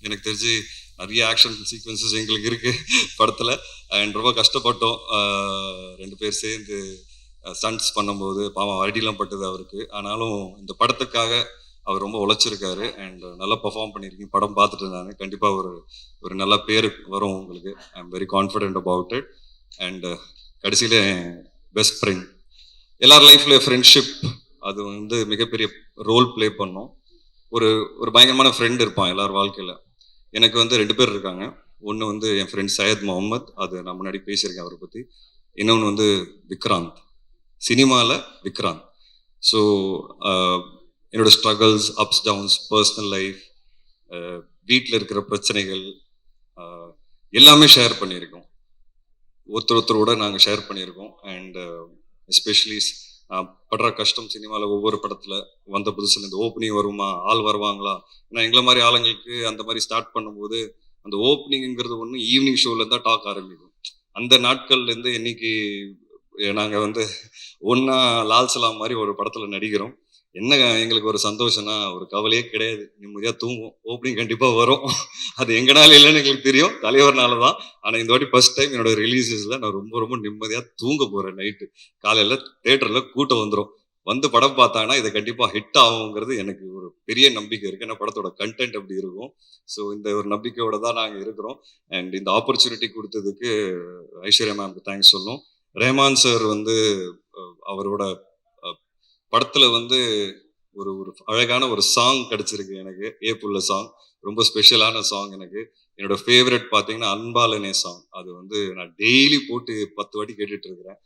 எனக்கு தெரிஞ்சு நிறைய ஆக்ஷன் சீக்வன்சஸ் எங்களுக்கு இருக்கு படத்தில். அண்ட் ரொம்ப கஷ்டப்பட்டோம் ரெண்டு பேர் சேர்ந்து ஸ்டண்ட்ஸ் பண்ணும்போது. பாவம் அடிலாம் பட்டது அவருக்கு. ஆனாலும் இந்த படத்துக்காக அவர் ரொம்ப உழைச்சிருக்காரு அண்ட் நல்லா பர்ஃபார்ம் பண்ணியிருக்கீங்க. படம் பார்த்துட்டு இருந்தாங்க. கண்டிப்பாக ஒரு நல்ல பேர் வரும் உங்களுக்கு. I am very confident about it. And கடைசியில் பெஸ்ட் ஃப்ரெண்ட், எல்லார் லைஃப்ல ஃப்ரெண்ட்ஷிப் அது வந்து மிகப்பெரிய ரோல் ப்ளே பண்ணும். ஒரு ஒரு பயங்கரமான ஃப்ரெண்ட் இருப்பான் எல்லார் வாழ்க்கையில். எனக்கு வந்து 2 பேர் இருக்காங்க. ஒன்று வந்து என் ஃப்ரெண்ட் சையத் முகமது, அது நான் முன்னாடி பேசியிருக்கேன் அவரை பற்றி. இன்னொன்று வந்து விக்ராந்த், சினிமாவில் விக்ராந்த். ஸோ என்னோட struggles, ups downs, personal life, வீட்டில் இருக்கிற பிரச்சனைகள் எல்லாமே ஷேர் பண்ணியிருக்கோம். ஒருத்தரோட நாங்கள் ஷேர் பண்ணியிருக்கோம். அண்ட் எஸ்பெஷலி படுற கஷ்டம் சினிமாவில் ஒவ்வொரு படத்தில் வந்த புதுசில் இந்த ஓப்பனிங் வருமா, ஆள் வருவாங்களா? ஏன்னா எங்களை மாதிரி ஆளுங்களுக்கு அந்த மாதிரி ஸ்டார்ட் பண்ணும்போது அந்த ஓப்பனிங்கிறது ஒன்று ஈவினிங் ஷோவில் தான் டாக் ஆரம்பிக்கும். அந்த நாட்கள்லேருந்து இன்னைக்கு நாங்கள் வந்து ஒன்றா லால் சலாம் மாதிரி ஒரு படத்தில் நடிக்கிறோம். என்ன எங்களுக்கு ஒரு சந்தோஷம்னா ஒரு கவலையே கிடையாது, நிம்மதியாக தூங்குவோம். ஓப்பனிங் கண்டிப்பாக வரும். அது எங்கனால இல்லைன்னு எங்களுக்கு தெரியும், தலைவர்னால தான். ஆனால் இந்த வாட்டி ஃபர்ஸ்ட் டைம் என்னோட ரிலீசஸில் நான் ரொம்ப ரொம்ப நிம்மதியாக தூங்க போகிறேன். நைட்டு காலையில் தேட்டரில் கூட்டம் வந்துடும். வந்து படம் பார்த்தாங்கன்னா இதை கண்டிப்பாக ஹிட் ஆகுங்கிறது எனக்கு ஒரு பெரிய நம்பிக்கை இருக்குது. ஏன்னா படத்தோட கண்டென்ட் அப்படி இருக்கும். ஸோ இந்த ஒரு நம்பிக்கையோட தான் நாங்கள் இருக்கிறோம். அண்ட் இந்த ஆப்பர்ச்சுனிட்டி கொடுத்ததுக்கு ஐஸ்வர்யா மேம்க்கு தேங்க்ஸ் சொல்லணும். ரஹ்மான் சார் வந்து அவரோட படத்துல வந்து ஒரு ஒரு அழகான ஒரு சாங் கிடைச்சிருக்கு எனக்கு. ஏ புள்ள சாங் ரொம்ப ஸ்பெஷலான சாங் எனக்கு. என்னோட ஃபேவரட் பார்த்தீங்கன்னா அன்பாலனே சாங். அது வந்து நான் டெய்லி போட்டு 10 வாட்டி கேட்டுட்டு இருக்கிறேன்.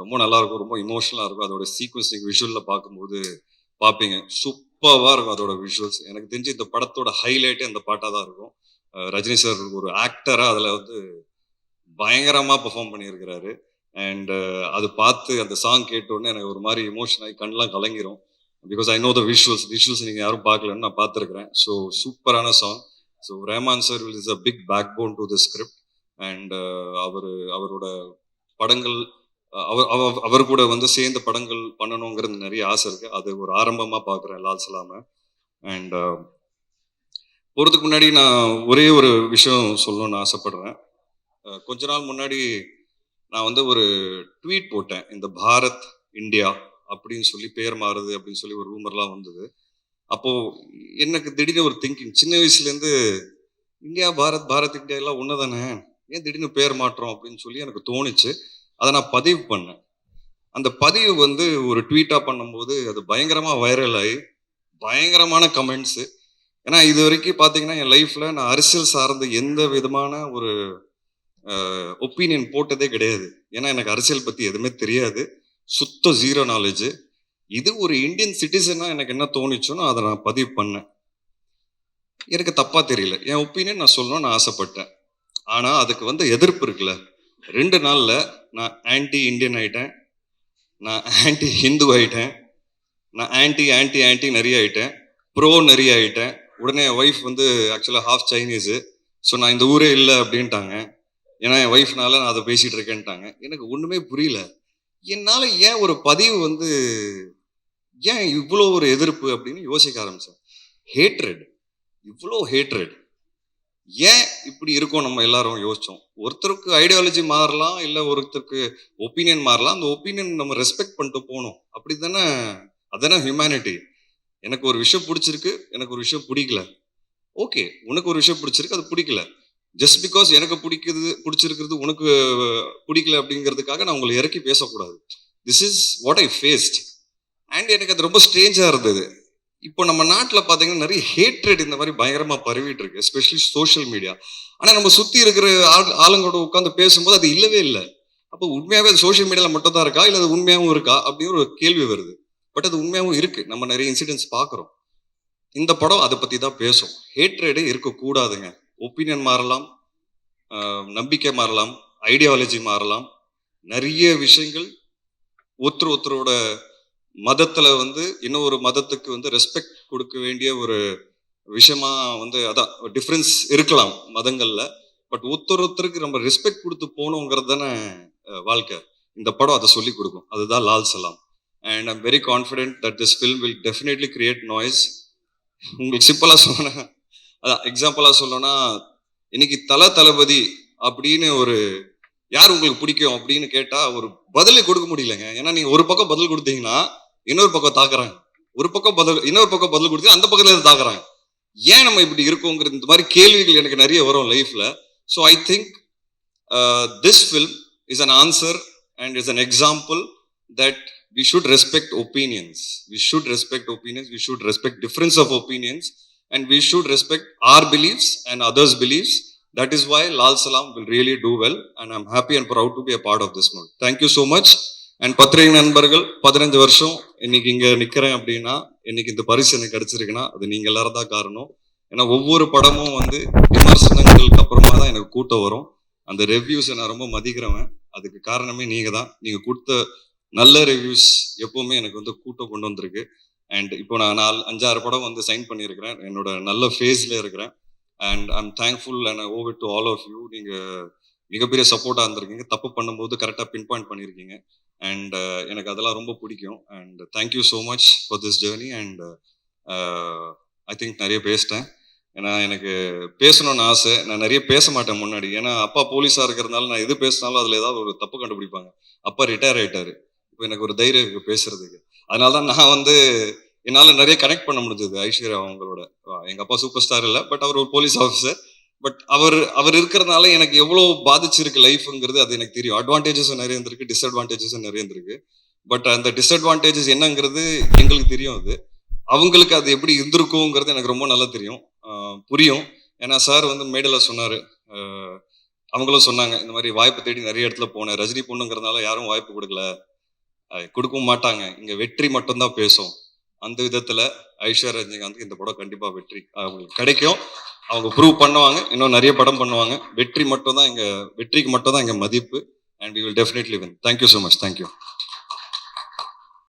ரொம்ப நல்லா இருக்கும், ரொம்ப இமோஷனலாக இருக்கும். அதோட சீக்வன்ஸ் நீங்கள் விஷுவலில் பார்க்கும்போது பார்ப்பீங்க, சூப்பராக இருக்கும் அதோட விஷுவல்ஸ். எனக்கு தெரிஞ்சு இந்த படத்தோட ஹைலைட்டே அந்த பாட்டாக தான் இருக்கும். ரஜினி சார் ஒரு ஆக்டராக அதில் வந்து பயங்கரமாக பெர்ஃபார்ம் பண்ணியிருக்கிறாரு. அண்ட் அது பார்த்து அந்த சாங் கேட்டோடனே எனக்கு ஒரு மாதிரி இமோஷன் ஆகி கண்ணெலாம் கலங்கிரும். Because I know the visuals நீங்கள் யாரும் பார்க்கலன்னு நான் பார்த்துருக்குறேன். ஸோ சூப்பரான song. So Rahman sir is a big backbone to the script. And அவரோட படங்கள் அவர் கூட வந்து சேர்ந்த படங்கள் பண்ணணுங்கிறது நிறைய ஆசை இருக்கு. அது ஒரு ஆரம்பமாக பார்க்குறேன் லால் சலாமை. அண்ட் போகிறதுக்கு முன்னாடி நான் ஒரே ஒரு விஷயம் சொல்லணும்னு ஆசைப்படுறேன். கொஞ்ச நாள் முன்னாடி நான் வந்து ஒரு ட்வீட் போட்டேன். இந்த பாரத் இந்தியா அப்படின்னு சொல்லி பேர் மாறுது அப்படின்னு சொல்லி ஒரு ரூமர்லாம் வந்தது. அப்போ எனக்கு திடீர்னு ஒரு திங்கிங், சின்ன வயசுலேருந்து இந்தியா பாரத், பாரத் இந்தியா எல்லாம் ஒன்று தானே, ஏன் திடீர்னு பேர் மாற்றம் அப்படின்னு சொல்லி எனக்கு தோணுச்சு. அதை நான் பதிவு பண்ணேன். அந்த பதிவு வந்து ஒரு ட்வீட்டாக பண்ணும்போது அது பயங்கரமாக வைரல் ஆகி பயங்கரமான கமெண்ட்ஸு. ஏன்னா இது வரைக்கும் பார்த்தீங்கன்னா என் லைஃப்பில் நான் அரசியல் சார்ந்த எந்த விதமான ஒரு ஒப்பீனியன் போட்டதே கிடையாது. ஏன்னா எனக்கு அரசியல் பற்றி எதுவுமே தெரியாது, சுத்த ஜீரோ நாலேஜ். இது ஒரு இந்தியன் சிட்டிசனாக எனக்கு என்ன தோணுச்சோன்னு அதை நான் பதிவு பண்ணேன். எனக்கு தப்பாக தெரியல, என் ஒப்பீனியன் நான் சொல்லணும்னு நான் ஆசைப்பட்டேன். ஆனால் அதுக்கு வந்து எதிர்ப்பு இருக்குல்ல. 2 நாளில் நான் ஆன்டி இந்தியன் ஆகிட்டேன், நான் ஆன்டி ஹிந்து ஆகிட்டேன், நான் ஆன்டி ஆன்டி ஆன்டி நிறைய ஆகிட்டேன், ப்ரோ நிறைய ஆகிட்டேன். உடனே என் ஒய்ஃப் வந்து ஆக்சுவலாக ஹாஃப் சைனீஸு. ஸோ நான் இந்த ஊரே இல்லை அப்படின்ட்டாங்க. ஏன்னா என் ஒய்ஃப்னால நான் அதை பேசிகிட்டு இருக்கேன்ட்டாங்க. எனக்கு ஒன்றுமே புரியல. என்னால் ஏன் ஒரு பதிவு வந்து ஏன் இவ்வளோ ஒரு எதிர்ப்பு அப்படின்னு யோசிக்க ஆரம்பித்தேன். ஹேட்ரட், இவ்வளோ ஹேட்ரட் ஏன் இப்படி இருக்கோம் நம்ம எல்லாரும் யோசித்தோம். ஒருத்தருக்கு ஐடியாலஜி மாறலாம், இல்லை ஒருத்தருக்கு ஒப்பீனியன் மாறலாம். அந்த ஒப்பீனியன் நம்ம ரெஸ்பெக்ட் பண்ணிட்டு போகணும். அப்படி தானே, அதுதானே ஹியூமனிட்டி. எனக்கு ஒரு விஷயம் பிடிச்சிருக்கு, எனக்கு ஒரு விஷயம் பிடிக்கல. ஓகே, உனக்கு ஒரு விஷயம் பிடிச்சிருக்கு, அது பிடிக்கல. ஜஸ்ட் பிகாஸ் எனக்கு பிடிச்சிருக்கிறது உனக்கு பிடிக்கல அப்படிங்கிறதுக்காக நான் உங்களை இறக்கி பேசக்கூடாது. This is what I faced. And எனக்கு அது ரொம்ப ஸ்ட்ரேஞ்சாக இருந்தது. இப்போ நம்ம நாட்டில் பார்த்தீங்கன்னா நிறைய ஹேட்ரட் இந்த மாதிரி பயங்கரமாக பரவிட்டு இருக்கு, எஸ்பெஷலி சோஷியல் மீடியா. ஆனால் நம்ம சுற்றி இருக்கிற ஆளுங்களோட உட்காந்து பேசும்போது அது இல்லவே இல்லை. அப்போ உண்மையாகவே அது சோஷியல் மீடியாவில் மட்டும் தான் இருக்கா, இல்லை அது உண்மையாகவும் இருக்கா அப்படின்னு ஒரு கேள்வி வருது. பட் அது உண்மையாகவும் இருக்கு, நம்ம நிறைய இன்சிடென்ட்ஸ் பார்க்குறோம். இந்த படம் அதை பற்றி தான் பேசும். ஹேட்ரடே இருக்கக்கூடாதுங்க. ஒப்பீனியன் மாறலாம், நம்பிக்கை மாறலாம், ஐடியாலஜி மாறலாம், நிறைய விஷயங்கள். ஒருத்தரோட மதத்துல வந்து இன்னொரு மதத்துக்கு வந்து ரெஸ்பெக்ட் கொடுக்க வேண்டிய ஒரு விஷயமா வந்து அதான் டிஃப்ரென்ஸ் இருக்கலாம் மதங்கள்ல. பட் ஒருத்தருக்கு நம்ம ரெஸ்பெக்ட் கொடுத்து போகணுங்கிறது தானே வாழ்க்கை. இந்த படம் அதை சொல்லி கொடுக்கும். அதுதான் Lal Salaam. And I'm very confident that this film will definitely create noise. உங்களுக்கு சிம்பிளா சொன்னேன், அதான் எக்ஸாம்பிளா சொல்லணும்னா இன்னைக்கு தளபதி அப்படின்னு ஒரு யார் உங்களுக்கு பிடிக்கும் அப்படின்னு கேட்டா ஒரு பதிலே கொடுக்க முடியலங்க. ஏன்னா நீங்க ஒரு பக்கம் பதில் கொடுத்தீங்கன்னா இன்னொரு பக்கம் தாக்குறாங்க, ஒரு பக்கம் பதில் இன்னொரு பக்கம் பதில் கொடுத்து அந்த பக்கத்துல இருந்து தாக்குறாங்க. ஏன் நம்ம இப்படி இருக்கோங்கிறது இந்த மாதிரி கேள்விகள் எனக்கு நிறைய வரும் லைஃப்ல. So I think this film is an answer and is an example that we should respect opinions. We should respect opinions. We should respect difference of opinions, and we should respect our beliefs and others' beliefs. That is why Lal Salam will really do well, and I'm happy and proud to be a part of this movie. Thank you so much. And பத்திரிகை நண்பர்கள் 15 வருஷம் இன்னைக்கு இங்க நிக்கிறேன் அப்படின்னா இன்னைக்கு இந்த பரிசு எனக்கு கிடைச்சிருக்குன்னா அது நீங்க எல்லாரும் தான் காரணம். ஏன்னா ஒவ்வொரு படமும் வந்து விமர்சனங்களுக்கு அப்புறமா தான் எனக்கு கூட்டம் வரும். அந்த ரிவ்யூஸை நான் ரொம்ப மதிக்கிறவன். அதுக்கு காரணமே நீங்க தான். நீங்க கொடுத்த நல்ல ரிவ்யூஸ் எப்பவுமே எனக்கு வந்து கூட்டம் கொண்டு வந்திருக்கு. அண்ட் இப்போ நான் 5-6 படம் வந்து சைன் பண்ணியிருக்கிறேன். என்னோட நல்ல ஃபேஸ்ல இருக்கிறேன். And I'm thankful and I owe it to all of you. நீங்க மிகப்பெரிய சப்போர்ட்டா இருந்திருக்கீங்க. தப்பு பண்ணும்போது கரெக்டாக பின் பாயிண்ட் பண்ணியிருக்கீங்க. அண்ட் எனக்கு அதெல்லாம் ரொம்ப பிடிக்கும். And thank you so much for this journey. And I think நிறைய பேசிட்டேன். ஏன்னா எனக்கு பேசணும்னு ஆசை. நான் நிறைய பேச மாட்டேன் முன்னாடி. ஏன்னா அப்பா போலீஸாக இருக்கிறதுனால நான் எது பேசினாலும் அதில் ஏதாவது ஒரு தப்பு கண்டுபிடிப்பாங்க. அப்பா ரிட்டையர் ஆயிட்டாரு. இப்போ எனக்கு ஒரு தைரியம் இருக்கு பேசுறதுக்கு. அதனால தான் நான் வந்து என்னால் நிறைய கனெக்ட் பண்ண முடிஞ்சது ஐஸ்வர்யா அவங்களோட. எங்க அப்பா சூப்பர் ஸ்டார் இல்லை, பட் அவர் ஒரு போலீஸ் ஆஃபீஸர். பட் அவர் இருக்கிறதுனால எனக்கு எவ்வளோ பாதிச்சிருக்கு லைஃப்ங்கிறது அது எனக்கு தெரியும். அட்வான்டேஜஸும் நிறைய இருந்திருக்கு, டிஸ்அட்வான்டேஜஸும் நிறைய இருந்திருக்கு. பட் அந்த டிஸ்அட்வான்டேஜஸ் என்னங்கிறது எங்களுக்கு தெரியும். அது அவங்களுக்கு அது எப்படி இருந்திருக்குங்கிறது எனக்கு ரொம்ப நல்லா தெரியும், புரியும். ஏன்னா சார் வந்து மேடையில் சொன்னார், அவங்களும் சொன்னாங்க இந்த மாதிரி வாய்ப்பு தேடி நிறைய இடத்துல போனேன். ரஜினி பொண்ணுங்கிறதுனால யாரும் வாய்ப்பு கொடுக்கல, கொடுக்கவும் மாட்டாங்க. இங்க வெற்றி மட்டும்தான் பேசும். அந்த விதத்துல ஐஸ்வர்யா ரஜினிகாந்த் இந்த படம் கண்டிப்பா வெற்றி அவங்களுக்கு கிடைக்கும். அவங்க ப்ரூவ் பண்ணுவாங்க. இன்னும் நிறைய படம் பண்ணுவாங்க. வெற்றிக்கு மட்டும் தான் இங்க மதிப்பு. And we will definitely win. Thank you so much. Thank you.